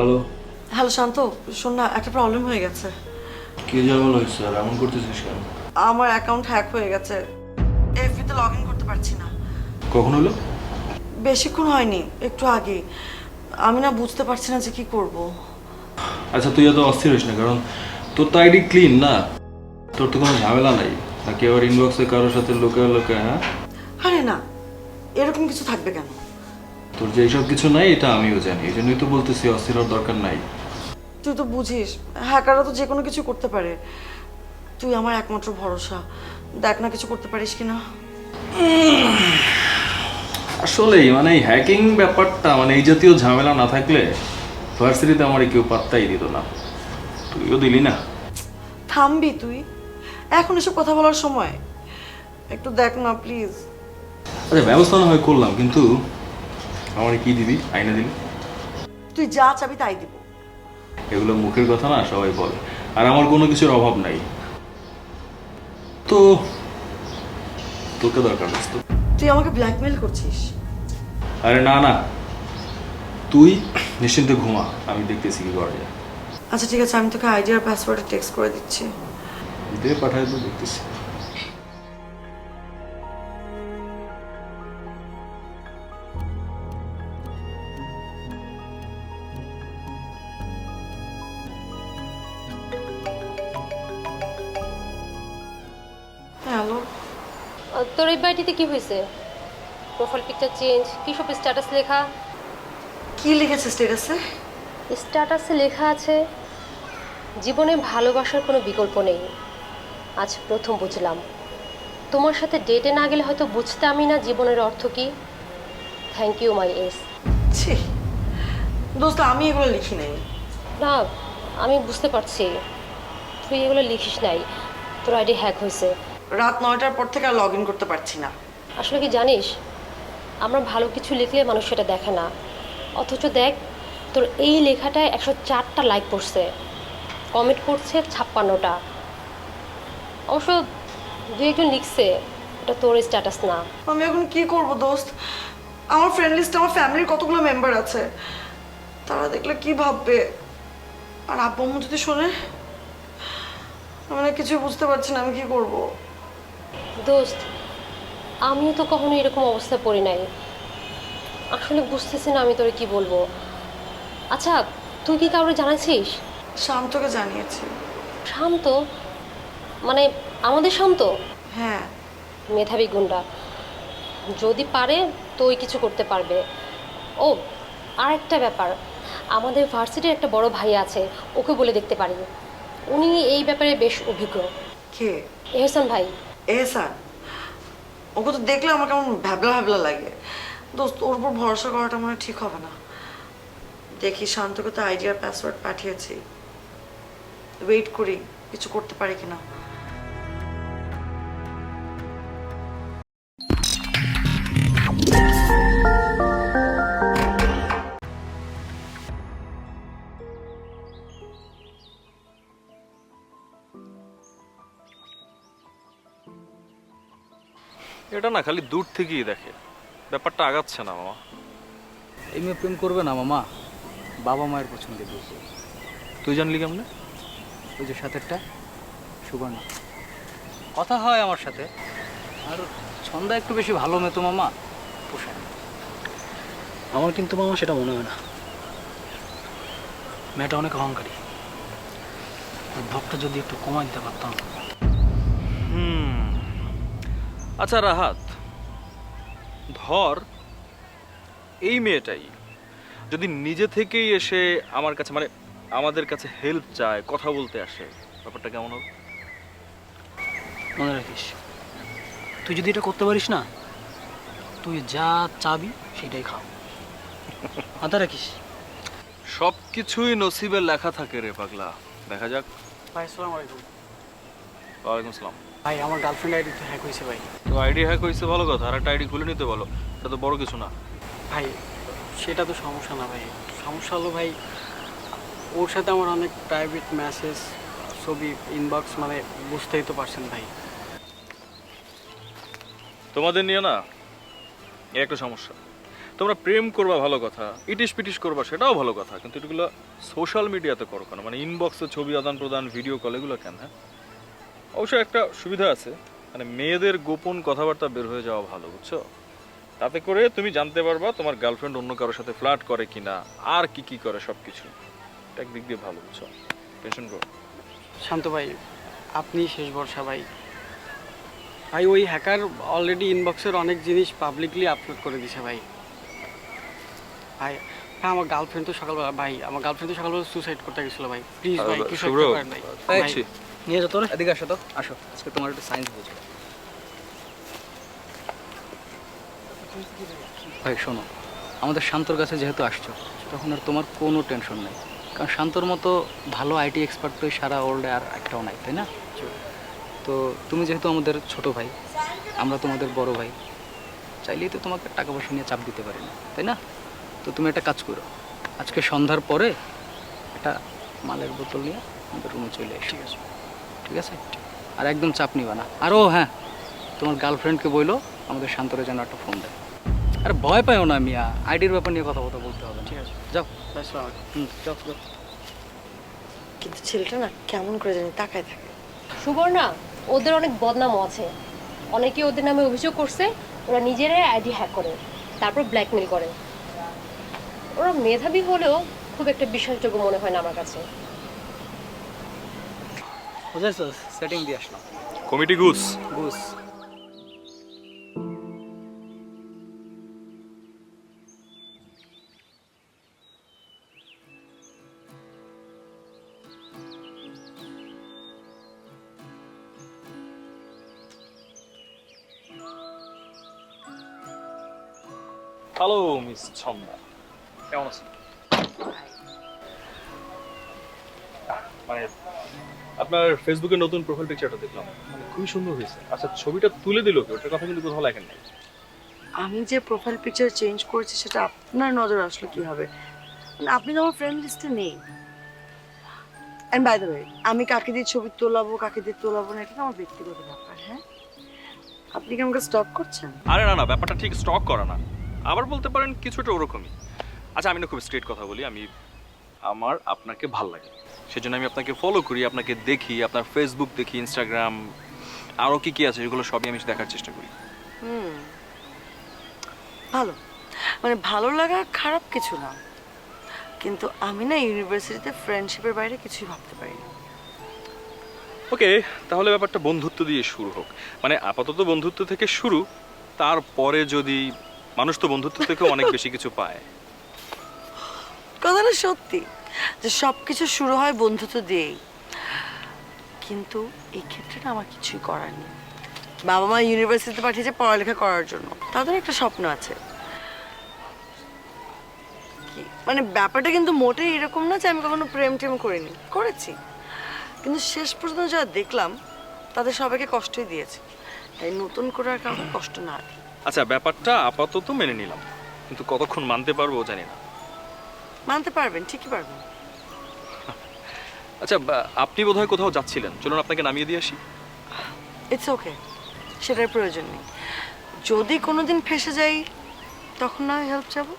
Hello. Hello শান্ত, শোন না, একটা প্রবলেম হয়ে গেছে। কি ঝামেলা হয়েছে আর এমন করতেছিস কেন? আমার অ্যাকাউন্ট হ্যাক হয়ে গেছে, এফবি তে লগ ইন করতে পারছি না। কখন হলো? বেশিক্ষণ হয়নি, একটু আগে। আমি না বুঝতে পারছি না যে কি করব। আচ্ছা তুই এত অস্থির হইস না, কারণ তোর তো আইডি ক্লিন না, তোর তো কোনো ঝামেলা নাই। নাকি আবার ইনবক্সে কারোর সাথে লোকায় লোকায়? হ্যাঁ, আরে না, এরকম কিছু থাকবে কেন? তোর যে এইসব কিছু নাই এটা আমিও জানি, এই জন্যই তো বলতেছি অস্থির হওয়ার দরকার নাই। তুই তো বুঝিস, হ্যাকাররা তো যে কোনো কিছু করতে পারে। তুই আমার একমাত্র ভরসা, দেখ না কিছু করতে পারিস কিনা। আসলেই মানে এই হ্যাকিং ব্যাপারটা, মানে এই জাতীয় ঝামেলা না থাকলে ভার্সিটিতে আমার কেউ পাত্তাই দিত না। তুইও দিলি না। থামবি তুই? এখন এসব কথা বলার সময়? একটু দেখ না প্লিজ। আচ্ছা ব্যবস্থা না হয় করলাম, কিন্তু আমার কি দিবি? আইনা দিবি? তুই যা চাবি তাই দিব। এগুলো মুখের কথা না, সবাই বলে। আর আমার কোনো কিছুর অভাব নাই, তো তোকে দরকার দোস্ত। তুই আমাকে ব্ল্যাকমেল করছিস? আরে না না, তুই নিশ্চিন্তে ঘুমা, আমি দেখতেছি কি করা যায়। আচ্ছা ঠিক আছে, আমি তোকে আইডি আর পাসওয়ার্ডে টেক্সট করে দিচ্ছি। দিয়ে পাঠায় তো দেখতেছি। হ্যালো। তোর এই বাড়িটিতে কি হয়েছে? প্রোফাইল পিকচার চেঞ্জ, কি সব স্ট্যাটাস লেখা? কি লিখেছে স্ট্যাটাসে? স্ট্যাটাসে লেখা আছে, জীবনে ভালোবাসার কোনো বিকল্প নেই। আজ প্রথম বুঝলাম। তোমার সাথে ডেটে না গেলে হয়তো বুঝতামই না জীবনের অর্থ কী। থ্যাংক ইউ মাই এস। ছি দোস্ত, আমি এগুলো লিখি নাই। না, আমি বুঝতে পারছি তুই এগুলো লিখিস নাই। তোর আইডি হ্যাক হয়েছে। রাত 9টার পর থেকে আর লগ ইন করতে পারছি না। আসলে কি জানিস, আমরা ভালো কিছু লিখলে মানুষ সেটা দেখে না, অথচ দেখ তোর এই লেখাটায় 104টা লাইক পড়ছে, কমেন্ট করছে 56টা। অবশ্য দু একজন লিখছে এটা তোর স্ট্যাটাস না। আমি এখন কি করব দোস্ত? আমার ফ্রেন্ড লিস্টে আমার ফ্যামিলির কতগুলো মেম্বার আছে, তারা দেখলে কি ভাববে? আর আব্বু আম্মু যদি শোনে? আমি না কিছু বুঝতে পারছি না, আমি কি করব। দোস্ত, আমিও তো কখনো এরকম অবস্থায় পড়ি নাই। আসলে বুঝতেছি না আমি তোরে কি বলবো। আচ্ছা, তুই কি কাউকে জানাইছিস? শান্তকে জানিয়েছি। শান্ত? মানে আমাদের শান্ত? হ্যাঁ। মেধাবী গুন্ডা, যদি পারে তো ওই কিছু করতে পারবে। ও, আর একটা ব্যাপার, আমাদের ভার্সিটির একটা বড় ভাই আছে, ওকে বলে দেখতে পারি। উনি এই ব্যাপারে বেশ অভিজ্ঞ। কে? এহসান ভাই। স্যার, ওকে তো দেখলে আমার কেমন ভ্যাবলা ভ্যাবলা লাগে। দোস্ত, ওর উপর ভরসা করাটা মনে হয় ঠিক হবে না। দেখি, শান্তকে তো আইডি আর পাসওয়ার্ড পাঠিয়েছি, ওয়েট করি কিছু করতে পারি কিনা। এটা না খালি দূর থেকেই দেখে, ব্যাপারটা আগাচ্ছে না মামা। এই মেয়ে প্রেম করবে না মামা, বাবা মায়ের পছন্দে করবে। তুই জানলি কেমনে? ওই যে সাথেরটা, সুবর্ণা, কথা হয় আমার সাথে। আর ছন্দা একটু বেশি ভালো মেয়ে তো মামা, পোষায় না। আমার কিন্তু মামা সেটা মনে হয় না। মেয়েটা অনেক অহংকারী, ভাবটা যদি একটু কমাই দিতে পারতাম। আচ্ছা রাহাত, ধর এই মেয়েটাই যদি নিজে থেকেই এসে আমার কাছে, মানে আমাদের কাছে হেল্প চায়, কথা বলতে আসে, ব্যাপারটা কেমন হবে? মনে রাখিস, তুই যদি এটা করতে পারিস না, তুই যা চাবি সেটাই খাও। মাথা রাখিস। সব কিছুই নসিবে লেখা থাকে রে পাগলা, দেখা যাক। ভাই আসসালামু আলাইকুম। ওয়ালাইকুম আসসালাম। ভাই আমার গার্লফ্রেন্ড আইডি তো হ্যাক হয়েছে ভাই। তো আইডি হ্যাক হয়েছে ভালো কথা, আর একটা আইডি খুলে নিতে বলো, এটা তো বড় কিছু না। ভাই সেটা তো সমস্যা না ভাই, সমস্যা হলো ভাই ওর সাথে আমার অনেক প্রাইভেট মেসেজ, ছবি, ইনবক্স, মানে বুঝতেই তো পারছেন ভাই। তোমাদের নিয়ে না এ একটা সমস্যা। তোমরা প্রেম করবা ভালো কথা, ইটিস পিটিস করবা সেটাও ভালো কথা, কিন্তু এগুলো সোশ্যাল মিডিয়াতে করো কেন? মানে ইনবক্সে ছবি আদান প্রদান, ভিডিও কল, এগুলো কেন? হ্যাঁ, অবশ্যই একটা সুবিধা আছে, মানে মেয়েদের গোপন কথাবার্তা বের হয়ে যাওয়া ভালো, বুঝছো? তাতে করে তুমি জানতে পারবা তোমার গার্লফ্রেন্ড অন্য কারোর সাথে ফ্লার্ট করে কিনা, আর কি কি করে, সব কিছু। এটা একদিক দিয়ে ভালো, বুঝছো? টেনশন করো। শান্ত ভাই, আপনি শেষ ভরসা ভাই। ভাই ওই হ্যাকার অলরেডি ইনবক্সের অনেক জিনিস পাবলিকলি আপলোড করে দিছে ভাই। ভাই ভাই আমার গার্লফ্রেন্ড তো সকালবেলা সুসাইড করতে গেছিল ভাই। প্লিজ ভাই কিছু শুভ্র, একটা করেন ভাই। ভাই, নিয়ে যেত না, এদিকে আসো তো, আসো, আজকে তোমার একটু সায়েন্স বুঝবে। ভাই শোনো, আমাদের শান্তর কাছে যেহেতু আসছো, তখন আর তোমার কোনো টেনশন নেই, কারণ শান্তর মতো ভালো আইটি এক্সপার্ট তো এই সারা ওয়ার্ল্ডে আর একটাও নাই, তাই না? তো তুমি যেহেতু আমাদের ছোট ভাই, আমরা তোমাদের বড় ভাই, চাইলেই তো তোমাকে টাকা পয়সা নিয়ে চাপ দিতে পারি না, তাই না? তো তুমি একটা কাজ করো, আজকে সন্ধ্যার পরে একটা মালের বোতল নিয়ে আমাদের রুমে চলে এসো। ঠিক আছে? ঠিক আছে, আর একদম চাপ নিবা না। আরও হ্যাঁ, তোমার গার্লফ্রেন্ডকে বইলো আমাদের শান্তরে যেন একটা ফোন দেয়। আর ভয় পাইও না মিয়া, আইডির ব্যাপার নিয়ে কথা বলতে হবে। ঠিক আছে, যাও। ভাই আসসালামু আলাইকুম। যাও যাও। কিন্তু ছেলেটা না কেমন করে জানি তাকায় থাকে। সুবর্ণা, ওদের অনেক বদনামও আছে। অনেকে ওদের নামে অভিযোগ করছে ওরা নিজেরাই আইডি হ্যাক করে, তারপর ব্ল্যাকমেল করে। ওরা মেধাবী হলেও খুব একটা বিশ্বাসযোগ্য মনে হয় না আমার কাছে। বুঝেছো, সেটিং দিয়ে আসলাম। কমিটি গুস। বুঝ। হ্যালো মিস ছন্দা, কেমন আছেন? মানে আপনার ফেসবুকে নতুন প্রোফাইল পিকচারটা দেখলাম, মানে খুবই সুন্দর হয়েছে। আচ্ছা, ছবিটা তুলে দিল কি? ওটার কথা কিন্তু কোথাও লেখেন নাই। আমি যে প্রোফাইল পিকচার চেঞ্জ করেছি সেটা আপনার নজর আসলো কিভাবে? মানে আপনি তো আমার ফ্রেন্ড লিস্টে নেই। এন্ড বাই দ্য ওয়ে, আমি কাকে দিয়ে ছবি তোলাবো কাকে দিয়ে তোলাবো না এটা তো আমার ব্যক্তিগত ব্যাপার। হ্যাঁ, আপনি কি আমাকে স্টক করছেন? আরে না না, ব্যাপারটা ঠিক স্টক করা না, আবার বলতে পারেন কিছুটা ওরকমই। আচ্ছা, আমি না খুব স্ট্রেট কথা বলি, আমার আপনাকে ভাল লাগে, সেজন্য আমি আপনাকে ফলো করি, আপনাকে দেখি, আপনার ফেসবুক দেখি, ইনস্টাগ্রাম, আরও কি কি আছে এগুলো সবই আমি দেখার চেষ্টা করি। ভালো, মানে ভালো লাগা খারাপ কিছু না, কিন্তু আমি না ইউনিভার্সিটিতে ফ্রেন্ডশিপের বাইরে কিছুই ভাবতে পারি না। ওকে, তাহলে ব্যাপারটা বন্ধুত্ব দিয়ে শুরু হোক। মানে আপাতত বন্ধুত্ব থেকে শুরু, তারপরে যদি মানুষ তো বন্ধুত্ব থেকেও অনেক বেশি কিছু পায়। কথাটা সত্যি যে সবকিছু শুরু হয় বন্ধুত্ব দিয়েই, কিন্তু এই ক্ষেত্রে না আমার কিছুই করার নেই। বাবা মা ইউনিভার্সিটিতে পাঠিয়েছে পড়ালেখা করার জন্য, তাদের একটা স্বপ্ন আছে। কি মানে ব্যাপারটা কিন্তু মোটেই এরকম না যে আমি কখনো প্রেম টেম করিনি, করেছি, কিন্তু শেষ পর্যন্ত যা দেখলাম তাদের সবাইকে কষ্টই দিয়েছে, তাই নতুন করে আর কাউকে কষ্ট না দিই। আচ্ছা, ব্যাপারটা আপাতত মেনে নিলাম, কিন্তু কতক্ষণ মানতে পারবো জানি না। মানতে পারবেন, ঠিকই পারবেন। আচ্ছা, আপনি বোধহয় কোথাও যাচ্ছিলেন, চলুন আপনাকে নামিয়ে দিয়ে আসি। ইটস ওকে, সেটার প্রয়োজন নেই। যদি কোনোদিন ফেসে যাই তখন না হেল্প চাবো।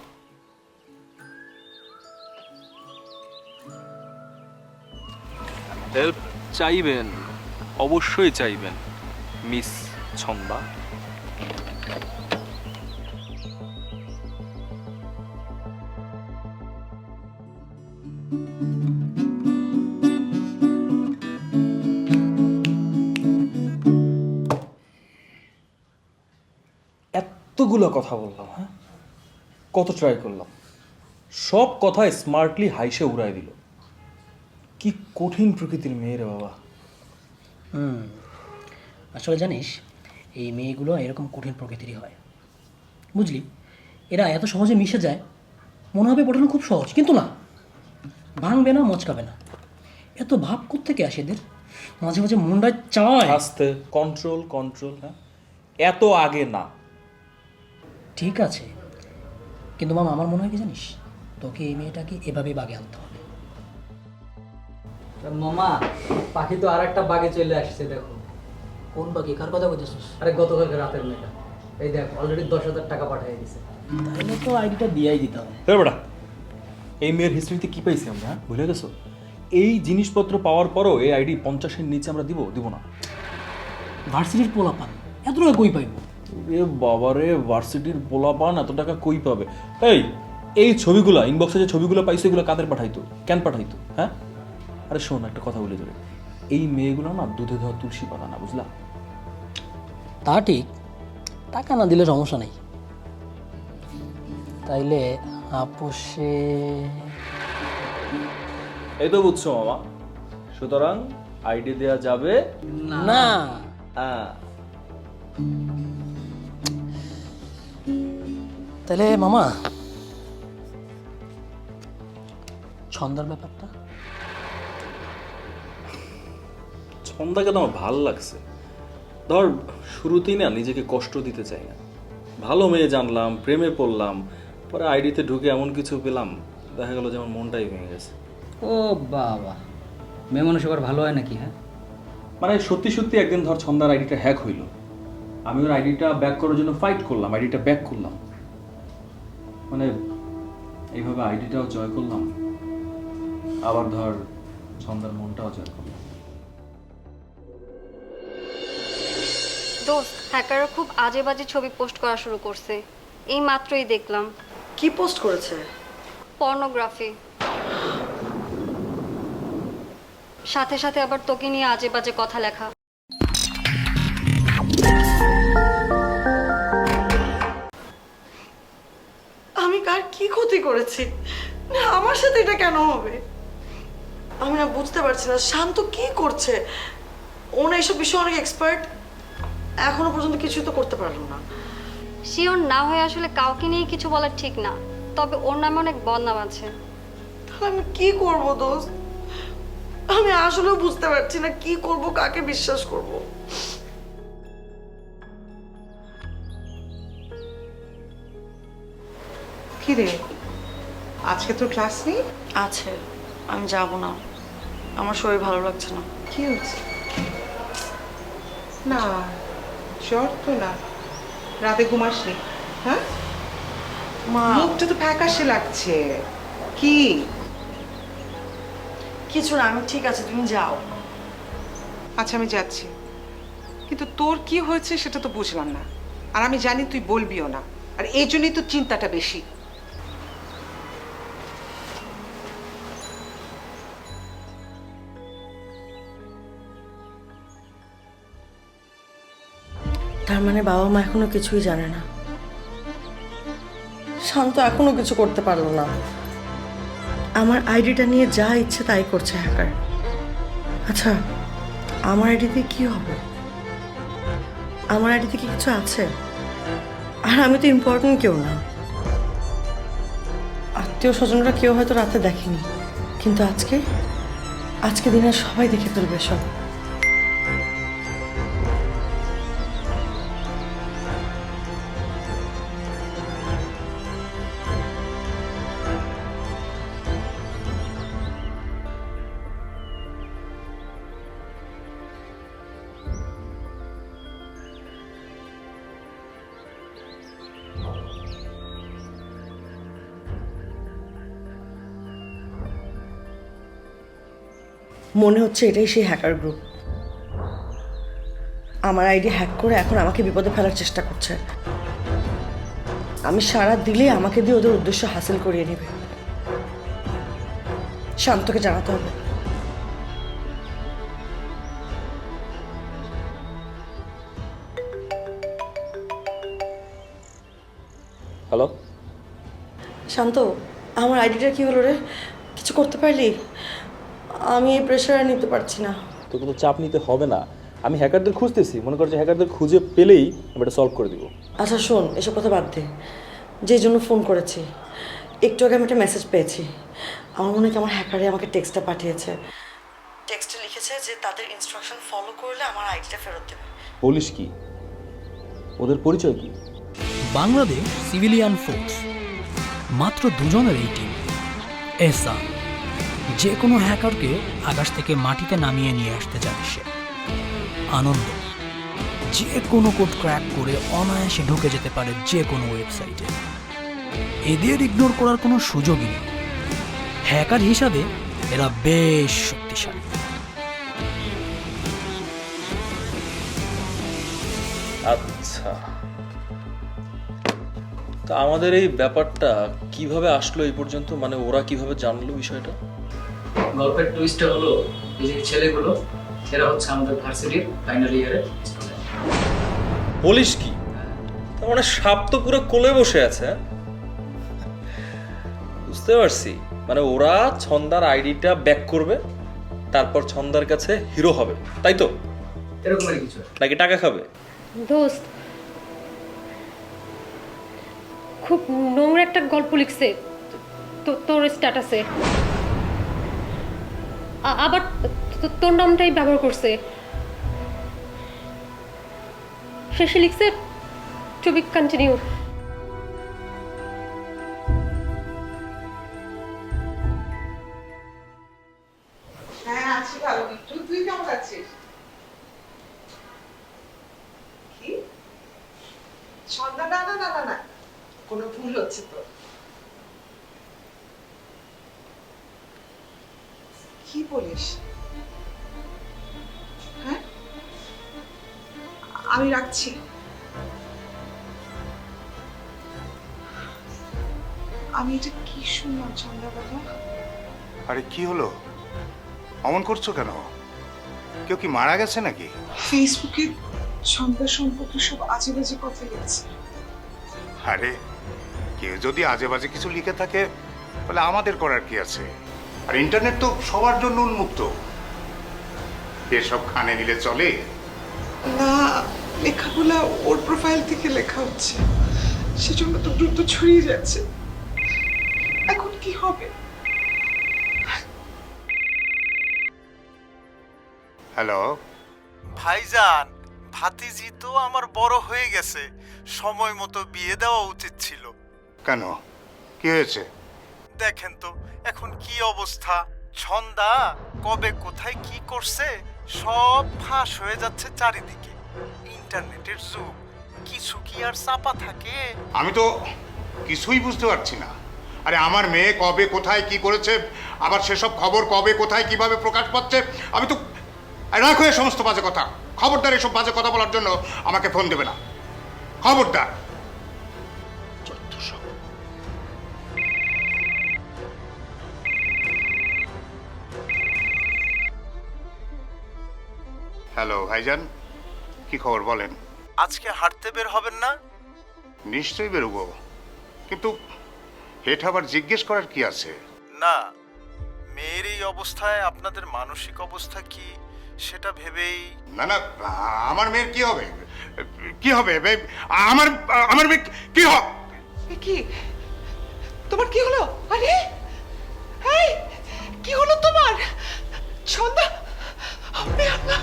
হেল্প চাইবেন, অবশ্যই চাইবেন মিস ছন্দা। এতগুলো কথা বললাম, হ্যাঁ, কত ট্রাই করলাম, সব কথা স্মার্টলি হাইসে উড়াই দিল। কি কঠিন প্রকৃতির মেয়ে রে বাবা। আসলে জানিস, এই মেয়েগুলো এরকম কঠিন প্রকৃতিরই হয়, বুঝলি? এরা এত সহজে মিশে যায়, মনে হবে পড়ানো খুব সহজ, কিন্তু না, ভাঙবে না, মচকাবে না। এত ভাব কোত্থেকে আসে এদের? মাঝে মাঝে মনটায় চায়। আস্তে, কন্ট্রোল কন্ট্রোল, হ্যাঁ, এত আগে না। ঠিক আছে, কিন্তু মামা আমার মনে হয় কি জানিস, তোকে এই মেয়েটাকে এভাবে বাগে আনতে হবে। মামা, পাখি তো আর একটা বাগে চলে আসছে, দেখো। কোন বাকি? কার কথা বলতেছিস? আরে গতকালকে রাতের মেয়েটা। এই দেখ অলরেডি 10,000 টাকা পাঠিয়ে দিছে। তাহলে তো আইডিটা দিয়েই দিতাম। বেটা, এই মেয়ের হিস্ট্রিতে কি পাইছি আমরা, হ্যাঁ? ভুলে গেছো? এই জিনিসপত্র পাওয়ার পরও এই আইডি 50-এর নিচে আমরা দিব না। ভার্সিটির পোলাপান এত টাকা কই পাইব? রে বাবারে, ভার্সিটির পোলাপান এত টাকা কই পাবে? এই ছবিগুলা ইনবক্সে যে ছবিগুলো পাইছো এগুলো কাদের পাঠাইতো, কেন পাঠাইতো, হ্যাঁ? আরে শোন, একটা কথা বলে তোরে, এই মেয়েগুলো না দুধে ধোয়া তুলসী পাতা না, বুঝলা? তা ঠিক, টাকা না দিলে সমস্যা নেই। তাইলে আপোষে এই তো বুঝছো মামা, সুতরাং আইডি দেয়া যাবে না। হ্যাঁ। তাহলে মামা ছন্দার ব্যাপারটা ছন্দাকে তো আমার ভাল লাগছে। ধর শুরুতেই না নিজেকে কষ্ট দিতে চাই না, ভালো মেয়ে জানলাম, প্রেমে পড়লাম, পরে আইডিতে ঢুকে এমন কিছু পেলাম, দেখা গেল যেমন মনটাই ভেঙে গেছে। ও বাবা, মেয়ে মানুষ আবার ভালো হয় নাকি? হ্যাঁ, মানে সত্যি সত্যি একদিন ধর ছন্দার আইডিটা হ্যাক হইলো, আমি ওর আইডিটা ব্যাক করার জন্য ফাইট করলাম, আইডিটা ব্যাক করলাম, মানে এইভাবে আইডিটাও জয় করলাম, আবার ধর ছন্দার মনটাও জয় করলাম। দোস্ত, হ্যাকাররা খুব আজে বাজে ছবি পোস্ট করা শুরু করছে। এই মাত্রই দেখলাম। কি পোস্ট করেছে? পর্নোগ্রাফি, সাথে সাথে আবার তোকে নিয়ে আজে বাজে কথা লেখা। আমি কার কি ক্ষতি করেছি? না, আমার সাথে এটা কেন হবে? আমি না বুঝতে পারছি না শান্ত কি করছে। ও না এইসব বিষয়ে অনেক এক্সপার্ট, এখনো পর্যন্ত কিছু তো করতে পারলো না। শিওর না হয়ে আসলে কাউকে নিয়ে কিছু বলা ঠিক না, তবে ওর নামে অনেক বদনাম আছে। তাহলে আমি কি করব দোস্ত? আমি আসলেও বুঝতে পারছি না কি করব, কাকে বিশ্বাস করব। কি রে, আজকে তোর ক্লাস নেই? আছে, আমি যাব না, আমার শরীর ভালো লাগছে না। কি হচ্ছে? না, জ্বর তো না, রাতে ঘুমাসনি? হ্যাঁ, মা, মুখটা তো ফ্যাকাশে লাগছে। কি? কিছু না, আমি ঠিক আছে, তুমি যাও। আচ্ছা আমি যাচ্ছি, কিন্তু তোর কি হয়েছে সেটা তো বুঝলাম না, আর আমি জানি তুই বলবিও না, আর এই জন্যই তো চিন্তাটা বেশি। তার মানে বাবা মা এখনো কিছুই জানে না? শান্ত এখনো কিছু করতে পারলো না? আমার আইডিটা নিয়ে যা ইচ্ছে তাই করছে হ্যাকার। আচ্ছা, আমার আইডিতে কি হবে? আমার আইডিতে কি কিছু আছে? আর আমি তো ইম্পর্টেন্ট কেউ না, আত্মীয় স্বজনরা কেউ হয়তো রাতে দেখেনি, কিন্তু আজকে দিনে সবাই দেখে ফেলবে সব। মনে হচ্ছে এটাই সেই হ্যাকার গ্রুপ। আমার আইডি হ্যাক করে এখন আমাকে বিপদে ফেলার চেষ্টা করছে। আমি সারা দিলে আমাকে দিয়ে ওদের উদ্দেশ্য হাসিল করিয়ে নেবে। শান্তকে জানাতে হবে। হ্যালো শান্ত, আমার আইডিটা কি হলো রে? কিছু করতে পারলি? আমি এই প্রেশার নিতে পারছি না। তোকে তো চাপ নিতে হবে না, আমি হ্যাকারদের খুঁজতেছি, মনে করছি হ্যাকারদের খুঁজে পেলেই আমি এটা সলভ করে দিব। আচ্ছা শোন, এসব কথা বাদ দে। যে জন্য ফোন করেছি, একটু আগে আমি একটা মেসেজ পেয়েছি। আমার মনে হয় আমার হ্যাকারে আমাকে টেক্সটটা পাঠিয়েছে। টেক্সটে লিখেছে যে তাদের ইনস্ট্রাকশন ফলো করলে আমার আইডিটা ফেরত দেবে। বলিস কি? ওদের পরিচয় কি? বাংলাদেশ সিভিলিয়ান ফোর্স, মাত্র দুজনের এই টিম। এসা যে কোনো হ্যাকারকে আকাশ থেকে মাটিতে নামিয়ে নিয়ে আসতে চায় সে। আনন্দ যে কোনো কোড ক্র্যাক করে অনায়াসে ঢুকে যেতে পারে যে কোনো ওয়েবসাইটে। এদের ইগনোর করার কোনো সুযোগই নেই। হ্যাকার হিসাবে এরা বেশ শক্তিশালী। আচ্ছা, তা আমাদের এই ব্যাপারটা কিভাবে আসলো এই পর্যন্ত, মানে ওরা কিভাবে জানলো বিষয়টা? গল্পের টুইস্টটা হলো এই যে ছেলেগুলো এরা হচ্ছে আমাদের ভার্সিটির ফাইনাল ইয়ারের স্টুডেন্ট। বলিস কি? তার মানে সাপ তো পুরো কোলে বসে আছে। হ্যাঁ? বুঝতে পারছি, মানে ওরা ছন্দার আইডিটা ব্যাক করবে, তারপর ছন্দার কাছে হিরো হবে, তাই তো? এরকমই কিছু। নাকি টাকা খাবে? দোস্ত, খুব নোংরা একটা গল্প লিখছে তোর স্ট্যাটাসে, আবার তোর নামটাই ব্যবহার করছে। শেষে লিখছে টু বি কন্টিনিউ। হ্যাঁ আছি ভালো। তুই কেমন আছিস? কি সন্ধ্যা? না না না না না, কোনো ভুল হচ্ছে তো। কি বলিস? হ্যাঁ, আমি রাখছি। আমি এটা কি শুনলাম সন্ধ্যাবেলা? আরে কি হলো? অমন করছো কেন? কেউ কি মারা গেছে নাকি? ফেসবুকে সন্ধ্যা সম্পর্কে সব আজে বাজে কথা লিখছে। আরে কেউ যদি আজে বাজে কিছু লিখে থাকে তাহলে আমাদের করার কি আছে? আর ইন্টারনেট তো সবার জন্য উন্মুক্ত, এসব কানে নিলে চলে? না, লেখাগুলা ওর প্রোফাইল থেকে লেখা হচ্ছে, সেজন্য তো দ্রুত ছড়িয়ে যাচ্ছে। এখন কি হবে? হ্যালো ভাইজান, ভাতিজি তো আমার বড় হয়ে গেছে, সময় মতো বিয়ে দেওয়া উচিত ছিল। কেন, কি হয়েছে? দেখেন তো এখন কি অবস্থা, ছন্দা কবে কোথায় কি করছে সব ফাঁস হয়ে যাচ্ছে চারিদিকে। ইন্টারনেটের যুগ, কিছু কি আর চাপা থাকে? আমি তো কিছুই বুঝতে পারছি না। আরে আমার মেয়ে কবে কোথায় কি করেছে, আবার সেসব খবর কবে কোথায় কিভাবে প্রকাশ পাচ্ছে, আমি তো রাখো এই সমস্ত বাজে কথা। খবরদার এসব বাজে কথা বলার জন্য আমাকে ফোন দেবে না, খবরদার। হ্যালো ভাইজান, কি খবর বলেন? আজকে হাঁটতে বের হবেন না? নিশ্চয়ই বেরোবো, কিন্তু এটা আবার জিজ্ঞেস করার কি আছে? না, মেয়ের এই অবস্থায় আপনাদের মানসিক অবস্থা কি সেটা ভেবেই। না না, আমার মেয়ের কি হবে? কি হবে আমার আমার মেয়ে কি হবে? কি তোমার কি হলো? আরে এই কি হলো তোমার? সন্ধ্যা, আপনি আল্লাহ।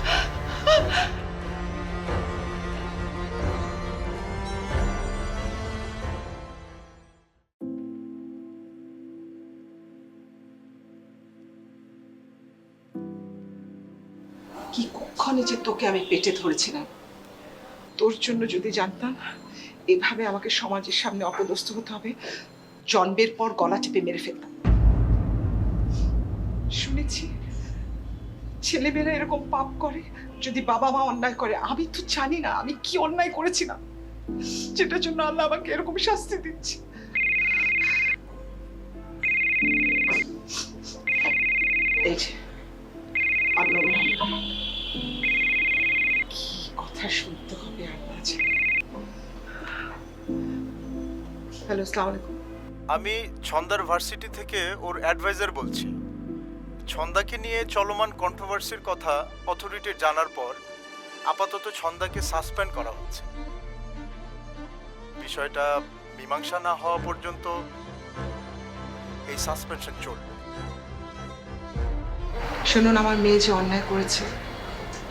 কি কখনো যে তোকে আমি পেটে ধরেছিলাম, তোর জন্য যদি জানতাম এভাবে আমাকে সমাজের সামনে অপদস্থ হতে হবে, জন্মের পর গলা চেপে মেরে ফেলতাম। শুনেছি ছেলেমেয়েরা এরকম পাপ করে যদি বাবা মা অন্যায় করে। আমি তো জানি না আমি কি অন্যায় করেছিলাম, যেটার জন্য আল্লাহ আমাকে এরকম শাস্তি দিচ্ছে। এই যে আল্লাহ, কি কথা শুনতে হবে আল্লাহ জানে। হ্যালো, আসসালামু আলাইকুম। আমি ছন্দার ভার্সিটি থেকে ওর অ্যাডভাইজার বলছি। ছন্দাকে নিয়ে চলমান কন্ট্রোভার্সির কথা অথরিটি জানার পর আপাতত ছন্দাকে সাসপেন্ড করা হচ্ছে। বিষয়টা মীমাংসা না হওয়া পর্যন্ত এই সাসপেনশন চলবে। শুনুন, আমার মেয়ে যে অন্যায় করেছে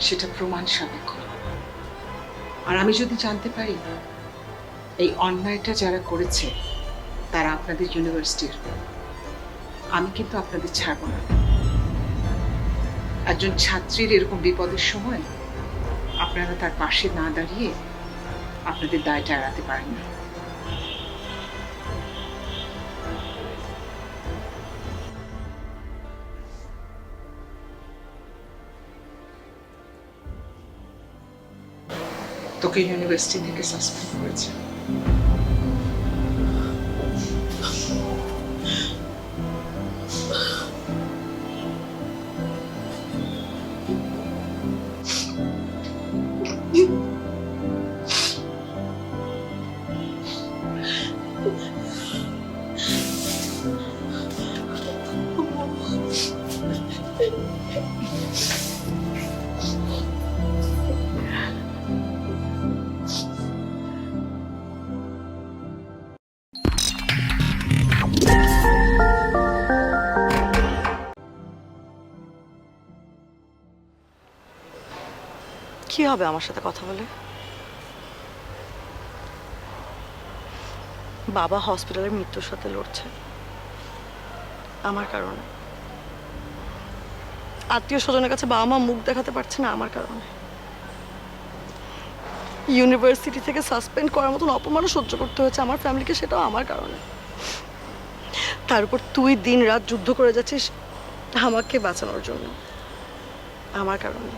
সেটা প্রমাণ সাপেক্ষ। আর আমি যদি জানতে পারি এই অন্যায়টা যারা করেছে তারা আপনাদের ইউনিভার্সিটির, আমি কিন্তু আপনাদের ছাড়ব না। একজন ছাত্রীর এরকম বিপদের সময় আপনারা তার পাশে না দাঁড়িয়ে আপনাদের দায়টা এড়াতে পারেন না। তোকে ইউনিভার্সিটি থেকে সাসপেন্ড করেছে। কি হবে আমার সাথে কথা বলে? বাবা হসপিটালের মৃত্যুর সাথে লড়ছে আমার কারণে। আত্মীয় স্বজনের কাছে বাবা মা মুখ দেখাতে পারছে না আমার কারণে। ইউনিভার্সিটি থেকে সাসপেন্ড করার মতন অপমানও সহ্য করতে হয়েছে আমার ফ্যামিলিকে, সেটাও আমার কারণে। তার উপর তুই দিন রাত যুদ্ধ করে যাচ্ছিস আমাকে বাঁচানোর জন্য, আমার কারণে।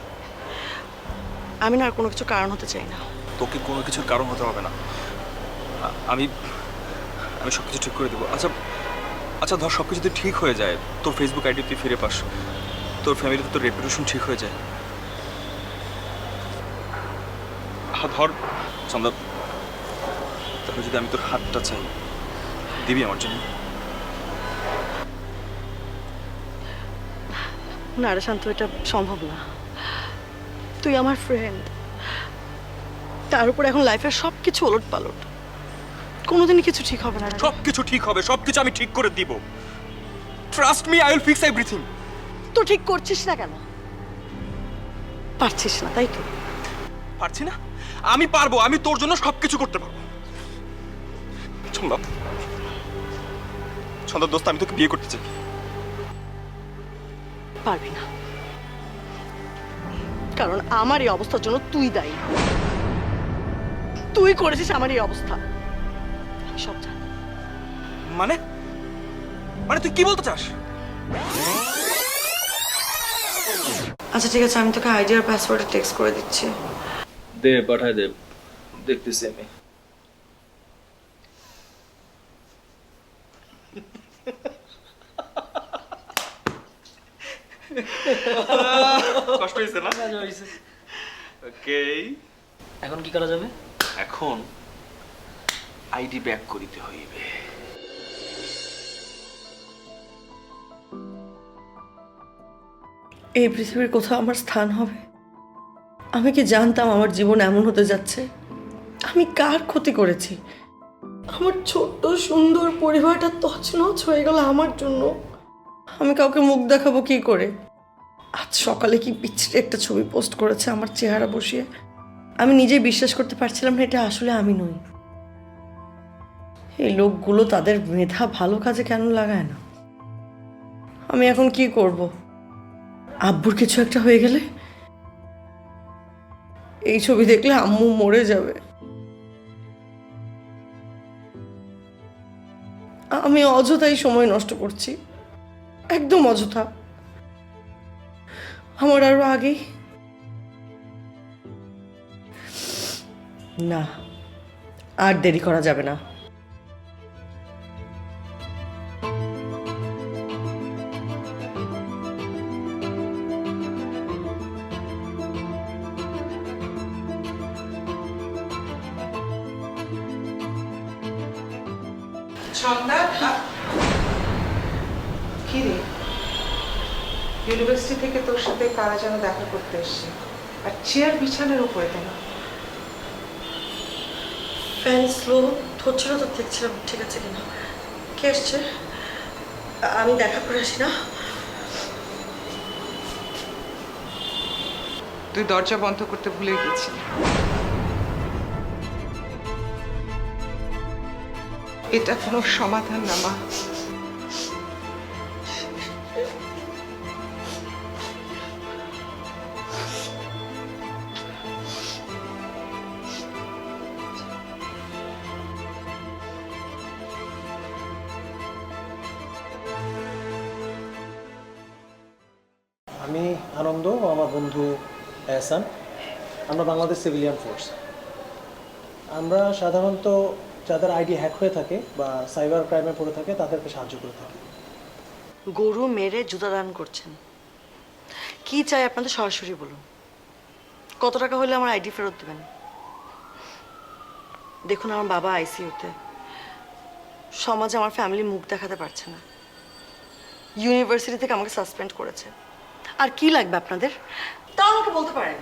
আমি না আর কোনো কিছু কারণ হতে চাই না। তোকে কোনো কিছুর কারণ হতে হবে না। আমি আমি সব কিছু ঠিক করে দেবো। আচ্ছা আচ্ছা, ধর সব কিছু যদি ঠিক হয়ে যায়, তোর ফেসবুক আইডি তুই ফিরে পাস, তোর ফ্যামিলিতে তোর রেপুটেশন ঠিক হয়ে যায়। ধর চন্দা, তাহলে যদি আমি তোর হাতটা চাই, দিবি আমার জন্য? না রে শান্ত, এটা সম্ভব না। তুই আমার ফ্রেন্ড, তার উপর এখন লাইফের সব কিছু ওলট পালট, কোনোদিনই কিছু ঠিক হবে না। সব কিছু ঠিক হবে, সব কিছু আমি ঠিক করে দিব। Trust me, I will fix everything. তো ঠিক করছিস না কেন? পারছিস না তাই তো? পারছি না? আমি পারবো, আমি তোর জন্য সবকিছু করতে পারবো। ছন্দা, ছন্দা দোস্ত, আমি তোকে বিয়ে করতে চাই। পারবি না, কারণ আমার এই অবস্থার জন্য তুই দায়ী। তুই করেছিস আমার এই অবস্থা, আমি সব জানি। মানে মানে তুই কি বলতে চাস? আচ্ছা ঠিক আছে, আমি তোকে আইডি আর পাসওয়ার্ডে টেক্সট করে দিচ্ছি। দে, পাঠায় দে, দেখতেছি আমি। কষ্ট হয়েছে না? ওকে, এখন কি করা যাবে? এখন আইডি ব্যাক করিতে হইবে। এই পৃথিবীর কোথাও আমার স্থান হবে? আমি কি জানতাম আমার জীবন এমন হতে যাচ্ছে? আমি কার ক্ষতি করেছি? আমার ছোট্ট সুন্দর পরিবারটা তছনছ হয়ে গেল আমার জন্য। আমি কাউকে মুখ দেখাবো কি করে? আজ সকালে কি পিছড়ে একটা ছবি পোস্ট করেছে আমার চেহারা বসিয়ে। আমি নিজেই বিশ্বাস করতে পারছিলাম না এটা আসলে আমি নই। এই লোকগুলো তাদের মেধা ভালো কাজে কেন লাগায় না? আমি এখন কি করব? আব্বুর কিছু একটা হয়ে গেলে এই ছবি দেখলে আম্মু মরে যাবে। আমি অযথাই সময় নষ্ট করছি, একদম অযথা। আমার আরো আগেই না, আর দেরি করা যাবে না। সন্ধ্যা, কি রে, ইউনিভার্সিটি থেকে তোর সাথে কারা যেন দেখা করতে এসছে, আর চেয়ার বিছানার উপরে কেন? ফ্যান স্লো হচ্ছিল তো, দেখছিলাম ঠিক আছে কিনা। কে এসছে? আমি দেখা করে আসি না? তুই দরজা বন্ধ করতে ভুলে গেছিস। এটা কোনো সমাধান না মা। আমি আনন্দ ও আমার বন্ধু এহসান, আমরা বাংলাদেশ সিভিলিয়ান ফোর্স। আমরা সাধারণত যাদের আইডি হ্যাক হয়ে থাকে বা সাইবার ক্রাইমে পড়ে থাকে তাদেরকে সাহায্য করে থাকি। গরু মেরে জুতা দান করছেন, কি চাই আপনাদের সরাসরি বলুন। কত টাকা হলে আমার আইডি ফেরত দেবেন? দেখুন, আমার বাবা আইসিইউতে, সমাজে আমার ফ্যামিলি মুখ দেখাতে পারছে না, ইউনিভার্সিটি থেকে আমাকে সাসপেন্ড করেছে। আর কি লাগবে আপনাদের তাও আমাকে বলতে পারেন,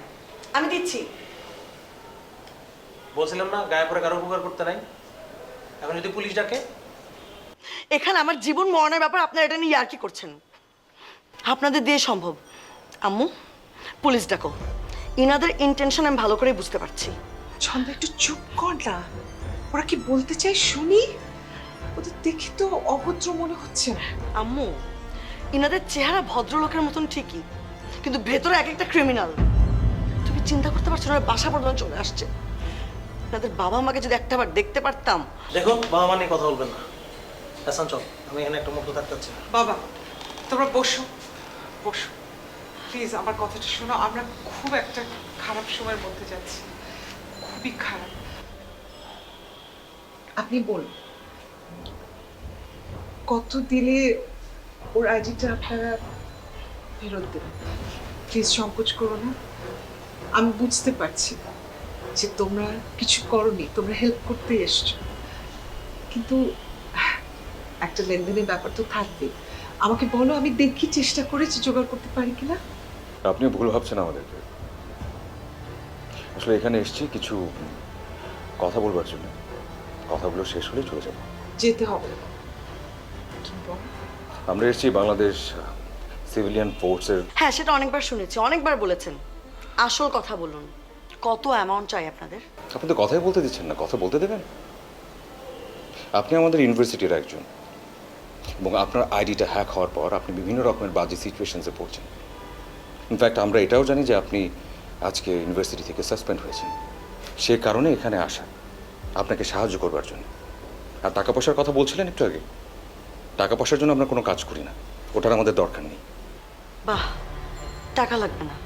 আমি দিচ্ছি। বলছিলাম না গায়ে পরে কারো উপকার করতে নাই, এখন যদি পুলিশ ডাকে? এখানে আমার জীবন মরণের ব্যাপার, আপনারা এটা নিয়ে আর কি করছেন? আপনাদের দিয়ে সম্ভব। আম্মু, পুলিশ ডাকো। ইনাদের ইন্টেনশন আমি ভালো করে বুঝতে পারছি। ছন্দা একটু চুপ কর না, ওরা কি বলতে চায় শুনি। ওদের দেখি তো অভদ্র মনে হচ্ছে না। আম্মু, ইনাদের চেহারা ভদ্রলোকের মতন ঠিকই, কিন্তু ভেতরে এক একটা ক্রিমিনাল। তুমি চিন্তা করতে পারছো না, বাসা পর্যন্ত চলে আসছে। তাদের বাবা মাকে যদি একটাবার দেখতে পারতাম। দেখো, বাবা মা নিয়ে কথা বলবেন না। হাসান চল, আমি এখানে একটা মুহূর্ত থাকতে চাচ্ছি না। বাবা, তোমরা বসো বসো প্লিজ, আমার কথাটা শোনো। আমরা খুব একটা খারাপ সময়ের মধ্যে যাচ্ছি, খুবই খারাপ। আপনি বলুন, কত দিলে ওর আইডিটা আপনারা ফেরত দেবেন? প্লিজ সংকোচ করো না। আমি বুঝতে পারছি যে তোমরা কিছু করোনি, তোমরা হেল্প করতে এসছো, কিন্তু একটা লেনদেনের ব্যাপার তো থাকবে। আমাকে বলো, আমি দেখি চেষ্টা করেছি জোগাড় করতে পারি কিনা। আপনি ভুল ভাবছেন আমাদেরকে। আসলে এখানে এসেছি কিছু কথা বলবার জন্য। কথাগুলো শেষ হলে চলে যাব। যেতে হবে না। কি বল? আমরা এসেছি বাংলাদেশ সিভিলিয়ান ফোর্সের। হ্যাঁ, সেটা অনেকবার শুনেছি, অনেকবার বলেছেন। আসল কথা বলুন, কত অ্যামাউন্ট চাই আপনাদের? আপনি তো কথাই বলতে দিচ্ছেন না, কথা বলতে দেবেন? আপনি আমাদের ইউনিভার্সিটির একজন, এবং আপনার আইডিটা হ্যাক হওয়ার পর আপনি বিভিন্ন রকমের বাজে সিচুয়েশনসে পড়ছেন। ইনফ্যাক্ট আমরা এটাও জানি যে আপনি আজকে ইউনিভার্সিটি থেকে সাসপেন্ড হয়েছেন। সে কারণে এখানে আসা, আপনাকে সাহায্য করবার জন্য। আর টাকা পয়সার কথা বলছিলেন একটু আগে, টাকা পয়সার জন্য আমরা কোনো কাজ করি না, ওটার আমাদের দরকার নেই। বাহ, টাকা লাগবে না।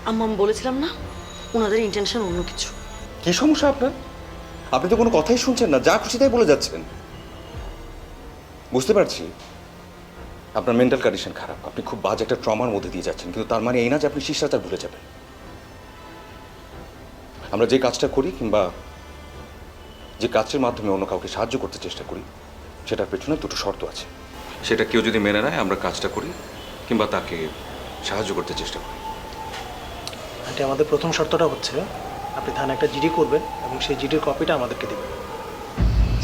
আম্মা, আমি বলেছিলাম না ওনাদের ইন্টেনশন অন্য কিছু। কি সমস্যা আপনার? আপনি তো কোনো কথাই শুনছেন না, যা খুশি তাই বলে যাচ্ছেন। বুঝতে পারছি আপনার মেন্টাল কন্ডিশন খারাপ, আপনি খুব বাজে একটা ট্রমার মধ্যে দিয়ে যাচ্ছেন, কিন্তু তার মানে এই না যে আপনি শিষ্টাচার ভুলে যাবেন। আমরা যে কাজটা করি কিংবা যে কাজের মাধ্যমে অন্য কাউকে সাহায্য করতে চেষ্টা করি, সেটার পেছনে দুটো শর্ত আছে। সেটা কেউ যদি মেনে নেয় আমরা কাজটা করি কিংবা তাকে সাহায্য করতে চেষ্টা করি। আন্টি, আমাদের প্রথম শর্তটা হচ্ছে আপনি থানায় একটা জিডি করবেন এবং সেই জিডির কপিটা আমাদেরকে দেবেন।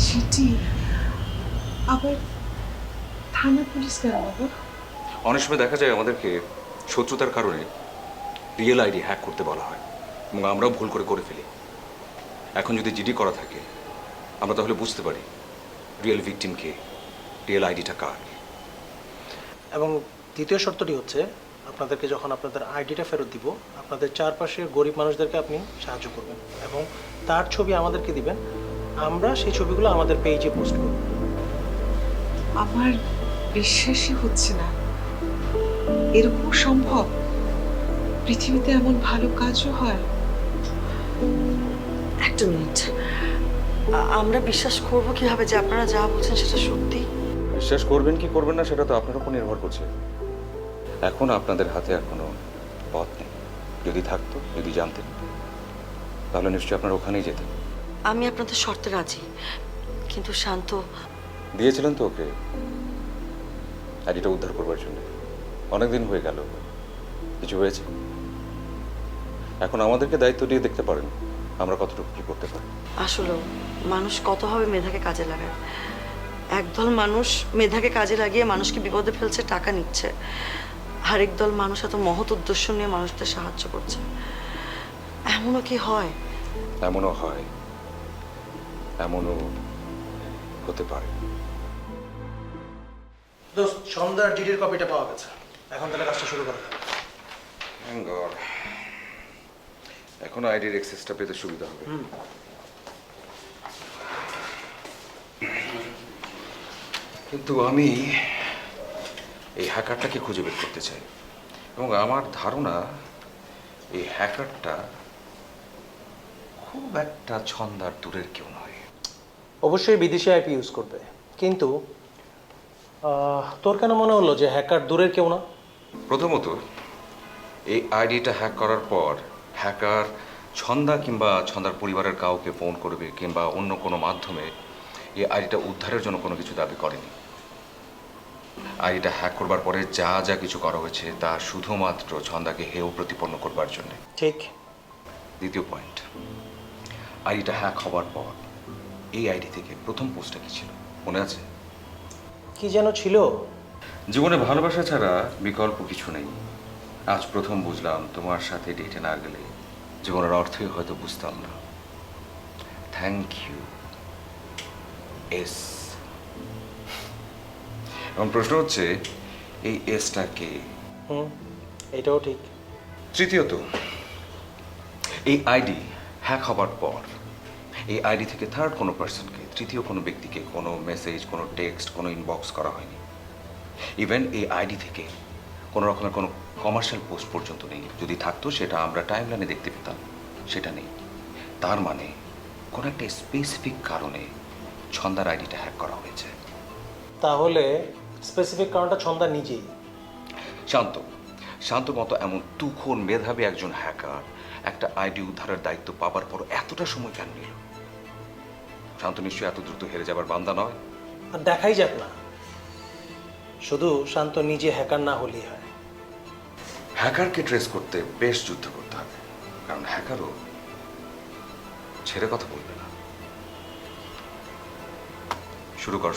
চিঠি? আবার থানা পুলিশ কেন বাবা? অনেক সময় দেখা যায় আমাদেরকে শত্রুতার কারণে রিয়েল আইডি হ্যাক করতে বলা হয়, এবং আমরাও ভুল করে ফেলি। এখন যদি জিডি করা থাকে আমরা তাহলে বুঝতে পারি রিয়েল ভিকটিমকে, রিয়েল আইডিটা কার। এবং দ্বিতীয় শর্তটি হচ্ছে আপনাদেরকে যখন আপনাদের আইডিটা ফেরত দিব, আপনাদের চারপাশে গরিব মানুষদেরকে আপনি সাহায্য করবেন এবং তার ছবি আমাদেরকে দিবেন, আমরা সেই ছবিগুলো আমাদের পেজে পোস্ট করব। আমার বিশ্বাসই হচ্ছে না এরকম সম্ভব। পৃথিবীতে এমন ভালো কাজও হয়। একটা মিনিট, আমরা বিশ্বাস করব কিভাবে যে আপনারা যা বলছেন সেটা সত্যি? বিশ্বাস করবেন কি করবেন না সেটা তো আপনার উপর নির্ভর করছে। এখন আপনাদের হাতে আর কোনো পথ নেই। যদি থাকতো, যদি জানতেন, তাহলে নিশ্চয়ই আপনারা ওখানেই যেতেন। আমি আপনাদের শর্তে রাজি, কিন্তু শান্ত। দিয়েছিলেন তো ওকে আইডিটা উদ্ধার করবার জন্য, অনেকদিন হয়ে গেল, কিছু হয়েছে? এখন আমাদেরকে দায়িত্ব দিয়ে দেখতে পারেন আমরা কতটুকু কি করতে পারি। আসলে মানুষ কতভাবে মেধাকে কাজে লাগায়। একদল মানুষ মেধাকে কাজে লাগিয়ে মানুষকে বিপদে ফেলছে, টাকা নিচ্ছে। আরেক দল মানুষ এত মহৎ উদ্দেশ্য নিয়ে মানুষদের সাহায্য করছে। এমনও কি হয়? এমনও হয়, এমনও হতে পারে। দোস্ত, সন্ধ্যার জিডির কপিটা পাওয়া গেছে, এখন তাহলে কাজটা শুরু করা যাবে। এখন আইডির অ্যাক্সেসটা পেতে সুবিধা হবে। কিন্তু আমি এই হ্যাকারটাকে খুঁজে বের করতে চাই। এবং আমার ধারণা এই হ্যাকারটা খুব একটা ছন্দার দূরের কেউ নয়। অবশ্যই বিদেশি আইপি ইউজ করবে, কিন্তু তোর কেন মনে হলো যে হ্যাকার দূরের কেউ না? প্রথমত, এই আইডিটা হ্যাক করার পর হ্যাকার ছন্দা কিংবা ছন্দার পরিবারের কাউকে ফোন করবে কিংবা অন্য কোনো মাধ্যমে এই আইডিটা উদ্ধারের জন্য কোনো কিছু দাবি করেনি। আইডিটা হ্যাক করবার পরে যা যা কিছু করা হয়েছে তা শুধুমাত্র ছন্দাকে হেয় প্রতিপন্ন করবার জন্য। ঠিক। দ্বিতীয় পয়েন্ট, আইডিটা হ্যাক হবার পর এই আইডি থেকে প্রথম পোস্টটা কি ছিল মনে আছে? কি যেন ছিল? জীবনে ভালোবাসা ছাড়া বিকল্প কিছু নেই। আজ প্রথম বুঝলাম তোমার সাথে ডেটে না গেলে জীবনের অর্থই হয়তো বুঝতাম না। Thank U S. এবং প্রশ্ন হচ্ছে এই এসটা কে? এটাও ঠিক। তৃতীয়ত, এই আইডি হ্যাক হবার পর এই আইডি থেকে থার্ড কোনো পার্সনকে, তৃতীয় কোনো ব্যক্তিকে কোনো মেসেজ, কোনো টেক্সট, কোনো ইনবক্স করা হয়নি। ইভেন এই আইডি থেকে কোনো রকমের কোনো কমার্শিয়াল পোস্ট পর্যন্ত নেই। যদি থাকতো সেটা আমরা টাইমলাইনে দেখতে পেতাম, সেটা নেই। তার মানে কোনো একটা স্পেসিফিক কারণে ছন্দার আইডিটা হ্যাক করা হয়েছে। তাহলে স্পেসিফিক কারণটা ছন্দা নিজেই। শান্ত মতো এমন তুখোর মেধাবী একজন হ্যাকার একটা আইডি উদ্ধারের দায়িত্ব পাবার পর এতটা সময় কেন নিল? শান্ত নিশ্চয়ই এত দ্রুত হেরে যাবার বান্দা নয়। আর দেখাই যাক না, শুধু শান্ত নিজে হ্যাকার না হলেই হয়। হ্যাকারকে ট্রেস করতে বেশ যুদ্ধ করতে হবে, কারণ হ্যাকারও ছেড়ে কথা বলবে না। শুরু কর।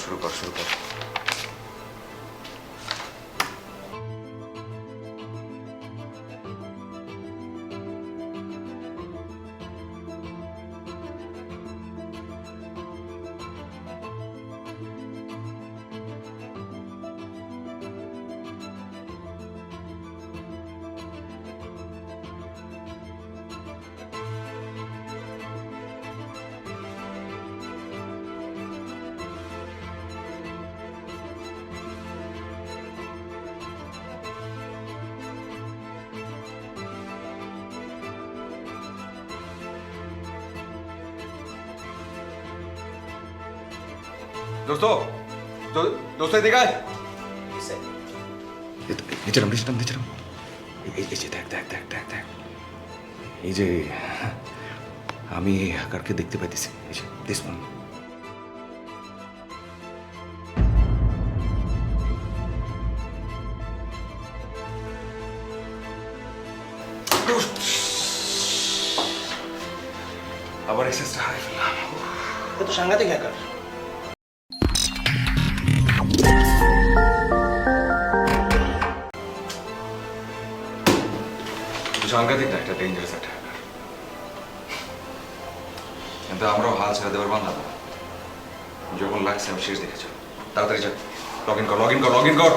দোস্ত এদিকে আয়। নিচে নাম। এই যে দেখ। এই যে আমি এই হ্যাকারকে দেখতে পাইতেছি। এই যে দিস ওয়ান। আবার এক্সেসটা হারিয়ে ফেললাম। এ তো সাংঘাতিক হ্যাকার। সাংঘাতিক না, এটা ডেঞ্জারাস একটা হ্যাকার। কিন্তু আমরাও হাল ছেড়ে দেওয়ার বান্ধব না। যখন লাগছে আমি শেষ দেখেছি। তাড়াতাড়ি যা, লগ ইন কর।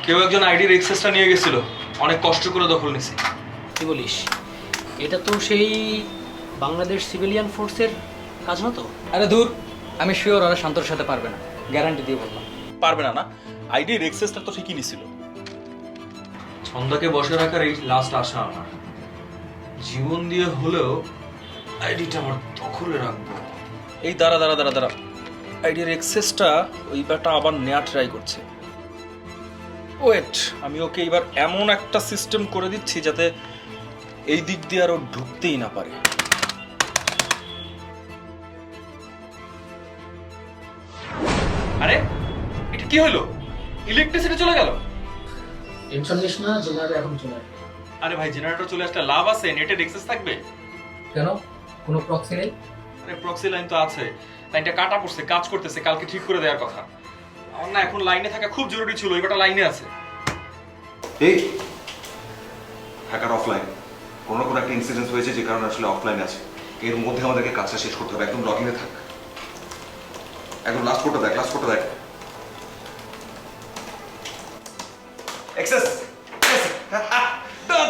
কেউ একজন আইডির এক্সেসটা নিয়ে গেছিল, অনেক কষ্ট করে দখল নিছি। কি বলিস? এটা তো সেই বাংলাদেশ সিভিলিয়ান ফোর্সের কাজ না তো? আরে দূর, আমি শিওর ওরা শান্তর সাথে পারবে না, গ্যারান্টি দিয়ে বললাম। পারবে না? আইডির এক্সেসটা তো ঠিকই নিছিল। ছন্দাকে বসে রাখার এই লাস্ট আশা আমার। জীবন দিয়ে হলেও আইডিটা আমার দখলে রাখবো। এই দাঁড়া। আইডির এক্সেসটা ওই ব্যাটা আবার নেয়া ট্রাই করছে। ওয়েট, আমি ওকে এবার এমন একটা সিস্টেম করে দিচ্ছি যাতে এই দিক দিয়ে আরো ঢুকতেই না পারে। আরে এটা কি হলো? ইলেকট্রিসিটি চলে গেল। টেনশন নিস না, জেনারেটর এখন চলে আসবে। আরে ভাই, জেনারেটর চলে আসলে লাভ আছে? নেটের অ্যাক্সেস থাকবে কেন? কোনো প্রক্সি নেই? আরে প্রক্সি লাইন তো আছে, লাইনটা কাটা পড়ছে, কাজ করতেছে, কালকে ঠিক করে দেওয়ার কথা। আমার না এখন লাইনে থাকা খুব জরুরি ছিল, এবারটা লাইনে আছে। এই হ্যাকার অফলাইন, কোনো একটা ইনসিডেন্ট হয়েছে যে কারণে আসলে অফলাইন আছে। এর মধ্যে আমাদেরকে কাজটা শেষ করতে হবে। একদম লগইনে থাক, একদম লাস্ট কোডটা দেখ। এক্সেস ডান।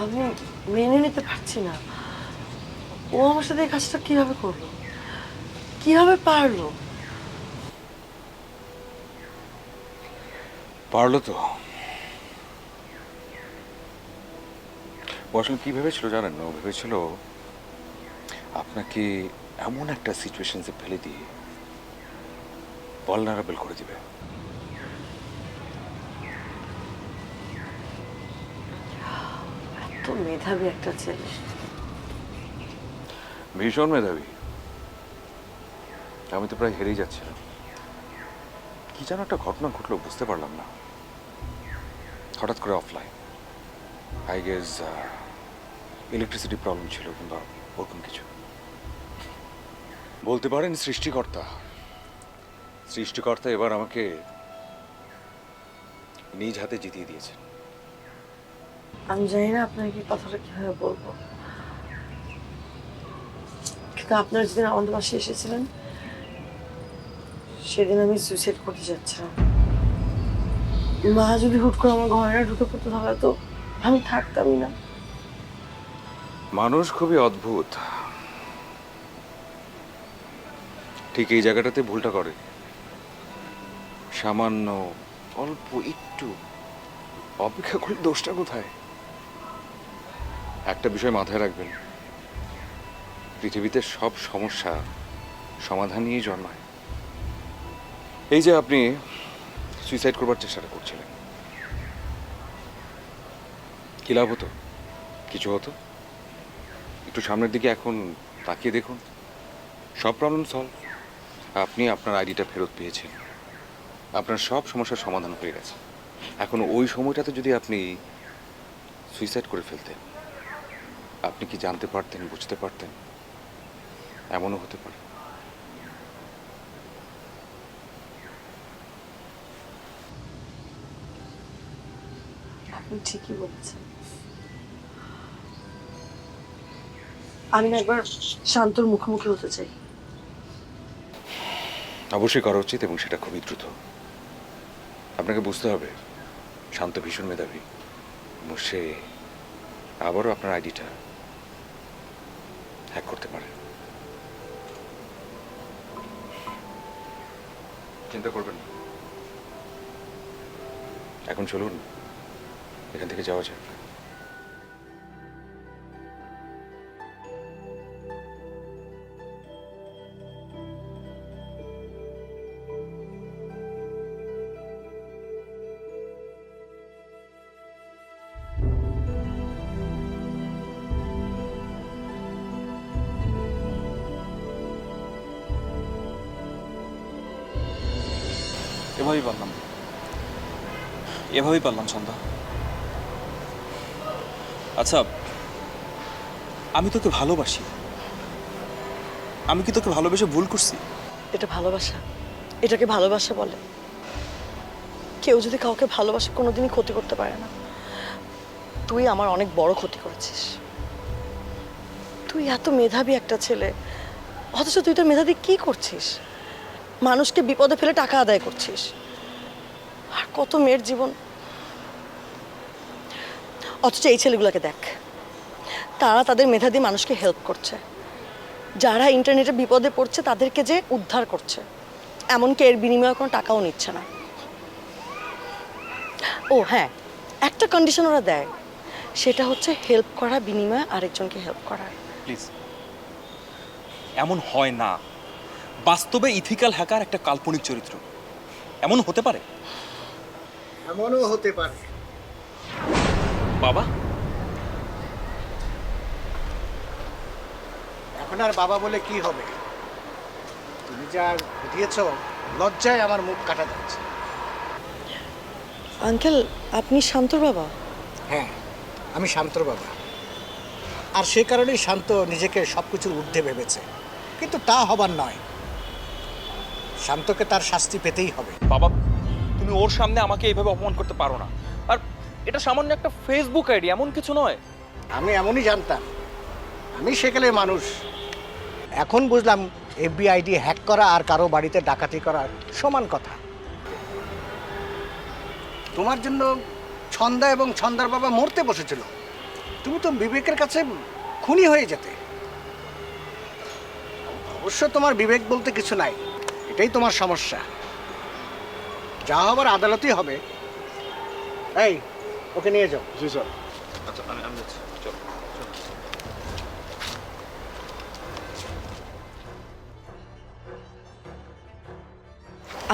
আমি মেনে নিতে পারছি না, ও আমার সাথে এই কাজটা কিভাবে করলো, কিভাবে পারলো? পারলো তো। ও আসলে কি ভেবেছিল জানেন? ও ভেবেছিল আপনাকে এমন একটা সিচুয়েশনসে ফেলে দিয়ে ভালনারেবল করে দিবে। এত মেধাবী একটা ছেলে। ভীষণ মেধাবী। আমি তো প্রায় হেরেই যাচ্ছিলাম। কি যেন একটা ঘটনা ঘটলো, বুঝতে পারলাম না। হঠাৎ করে offline, I guess electricity problem ছিল কিংবা ওরকম কিছু। বলতে পারেন সৃষ্টিকর্তা সৃষ্টিকর্তা এবার আমাকে নিজ হাতে জিতিয়ে দিয়েছেন। আমি জানি না আপনাকে কথাটা কিভাবে বলবো, কিন্তু আপনারা যেদিন আমাদের বাসায় এসেছিলেন সেদিন আমি সুইসাইড করতে যাচ্ছিলাম। মা যদি হুট করে আমার ঘরে ঢুকে পড়তো তাহলে তো আমি থাকতামই না। মানুষ খুবই অদ্ভুত, ঠিক এই জায়গাটাতে ভুলটা করে। সামান্য অল্প একটু অপেক্ষা করে দোষটা কোথায়? একটা বিষয় মাথায় রাখবেন, পৃথিবীতে সব সমস্যা সমাধান নিয়েই জন্মায়। এই যে আপনি সুইসাইড করবার চেষ্টাটা করছিলেন, কি লাভ হতো? কিছু হতো? একটু সামনের দিকে এখন তাকিয়ে দেখুন, সব প্রবলেম সলভ। আপনি আপনার আইডিটা ফেরত পেয়েছেন, আপনার সব সমস্যার সমাধান হয়ে গেছে। এখন ওই সময়টাতে যদি আপনি সুইসাইড করে ফেলতেন, আপনি কি জানতে পারতেন, বুঝতে পারতেন? এমনও হতে পারে। আপনি ঠিকই বলেছেন। আমি না একবার শান্তর মুখোমুখি হতে চাই। অবশ্যই করা উচিত, এবং সেটা খুবই দ্রুত। আপনাকে বুঝতে হবে শান্ত ভীষণ মেধাবী, এবং সে আবারও আপনার আইডিটা হ্যাক করতে পারে। চিন্তা করবেন না। এখন চলুন, এখান থেকে যাওয়া যাক। এভাবেই পারলাম, এভাবেই পারলাম সন্ধ্যা। আচ্ছা, আমি তোকে ভালোবাসি, আমি কি তোকে ভালোবেসে ভুল করছি? এটা ভালোবাসা? এটাকে ভালোবাসা বলে? কেউ যদি কাউকে ভালোবাসে কোনোদিনই ক্ষতি করতে পারে না। তুই আমার অনেক বড় ক্ষতি করেছিস। তুই এত মেধাবী একটা ছেলে, অথচ তুই তোর মেধা দিয়ে কি করছিস? মানুষকে বিপদে ফেলে টাকা আদায় করছিস। আর কত মেয়ের জীবন। অথচ এই ছেলেগুলোকে দেখ, তারা তাদের মেধা দিয়ে মানুষকে হেল্প করছে। যারা ইন্টারনেটে বিপদে পড়ছে তাদেরকে যে উদ্ধার করছে, এমনকি এর বিনিময়ে কোনো টাকাও নিচ্ছে না। ও হ্যাঁ, একটা কন্ডিশন ওরা দেয়, সেটা হচ্ছে হেল্প করা বিনিময়ে আরেকজনকে হেল্প করা। প্লিজ, এমন হয় না। বাস্তবে ইথিক্যাল হ্যাকার একটা কাল্পনিক চরিত্র। এমন হতে পারে? এমনও হতে পারে। বাবা, এখন আর বাবা বলে কি হবে? তুমি যা দিয়েছ, লজ্জায় আমার মুখ কাটা যাচ্ছে। আঙ্কেল, আপনি শান্তর বাবা? হ্যাঁ, আমি শান্তর বাবা। আর সে কারণেই শান্ত নিজেকে সব কিছুর ঊর্ধ্বে ভেবেছে, কিন্তু তা হবার নয়। শান্তকে তার শাস্তি পেতেই হবে। বাবা, তুমি ওর সামনে আমাকে এইভাবে অপমান করতে পারো না। আর এটা সামান্য একটা ফেসবুক আইডি, এমন কিছু নয়। আমি এমনই জানতাম। আমি সেকালে মানুষ। এখন বুঝলাম এফবিআইডি হ্যাক করা আর কারো বাড়িতে ডাকাতি করা সমান কথা। তোমার জন্য ছন্দা এবং ছন্দার বাবা মরতে বসেছিল, তুমি তো বিবেকের কাছে খুনি হয়ে যেতে। অবশ্য তোমার বিবেক বলতে কিছু নাই, এটাই তোমার সমস্যা। যা হবার আদালতেই হবে। এই, ওকে নিয়ে যাও। জি স্যার। আচ্ছা আমি যাচ্ছি, চলো।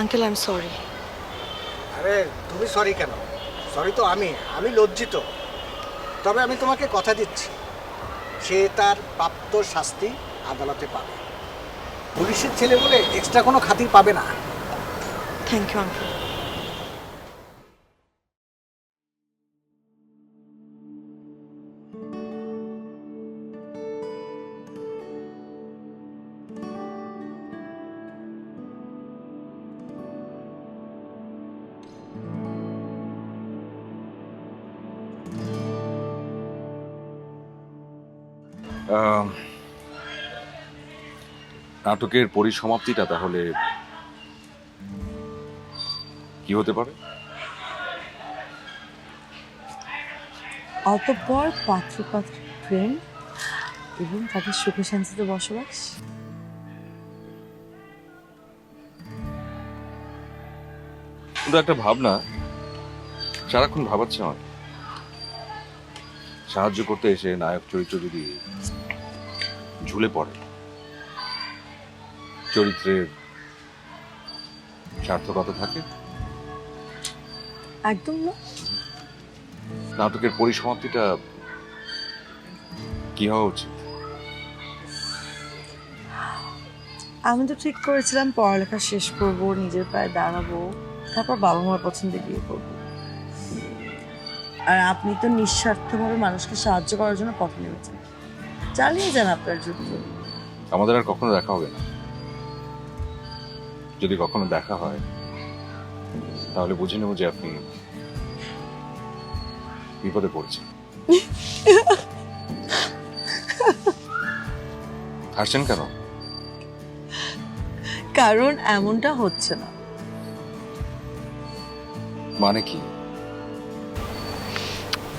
Uncle I am sorry. আরে তুমি সরি কেন? সরি তো আমি লজ্জিত। তবে আমি তোমাকে কথা দিচ্ছি, সে তার প্রাপ্ত শাস্তি আদালতে পাবে। পুলিশের ছেলে বলে এক্সট্রা কোনো খাতির পাবে না। Thank you uncle. নাটকের পরিসমাপ্তিটা তাহলে কি হতে পারে? অতঃপর পাত্র-পাত্রীর প্রেম এবং তাদের সুখে শান্তিতে বসবাস। কিন্তু একটা ভাবনা সারাক্ষণ ভাবাচ্ছে আমার। সাহায্য করতে এসে নায়ক চরিত্র যদি ঝুলে পড়ে, চরিত্রের সার্থকতা থাকে? একদম না। নাটকের পরিসমাপ্তিটা কি হওয়া উচিত? আমি তো ঠিক করেছিলাম পড়ালেখা শেষ করব, নিজের পায়ে দাঁড়াবো, তারপর বাবা মার পছন্দে বিয়ে করব। আর আপনি তো নিঃস্বার্থভাবে মানুষকে সাহায্য করার জন্য পথ নেমেছেন। চালিয়ে যান আপনার যুদ্ধ। আমাদের আর কখনো দেখা হবে না। যদি কখনো দেখা হয় তাহলে বুঝে নেব যে আপনি বিপদে পড়ছেন। হাসছেন কেন? কারণ এমনটা হচ্ছে না। মানে কি?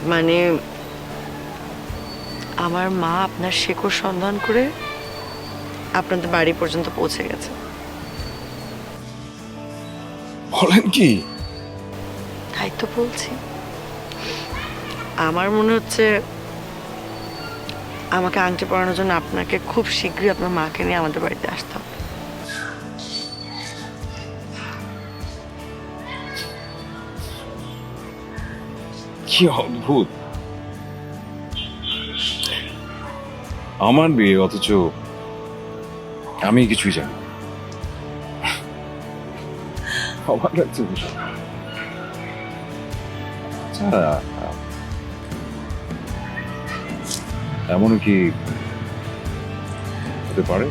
মানে আমার মা আপনার শেকড় সন্ধান করে আপনাদের বাড়ি পর্যন্ত পৌঁছে গেছে। বলেন কি? তাই তো বলছি। আমার মনে হচ্ছে আমাকে আংটি পরানোর জন্য আপনাকে খুব শীঘ্রই আপনার মাকে নিয়ে আমাদের বাড়িতে আসতে হবে। কি অদ্ভুত! আমার বিয়ে, অথচ আমি কিছুই জানি। অবাক লাগছে বিষয়। আচ্ছা, এমনও কি হতে পারে?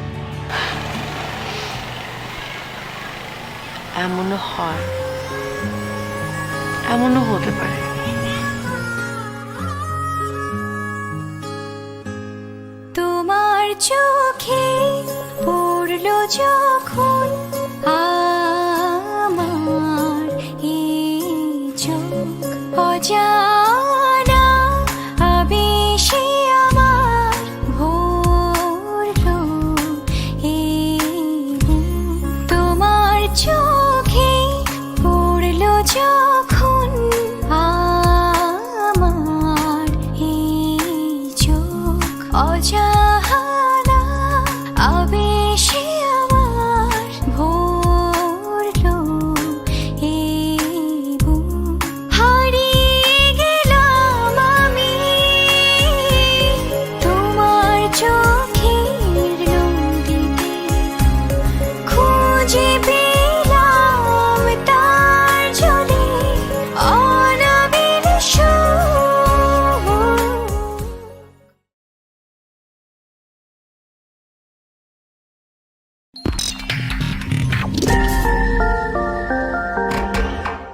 এমনও হয়, এমনও হতে পারে। তোমার চোখে পড়লো যখন আমার এই চোখ অজানা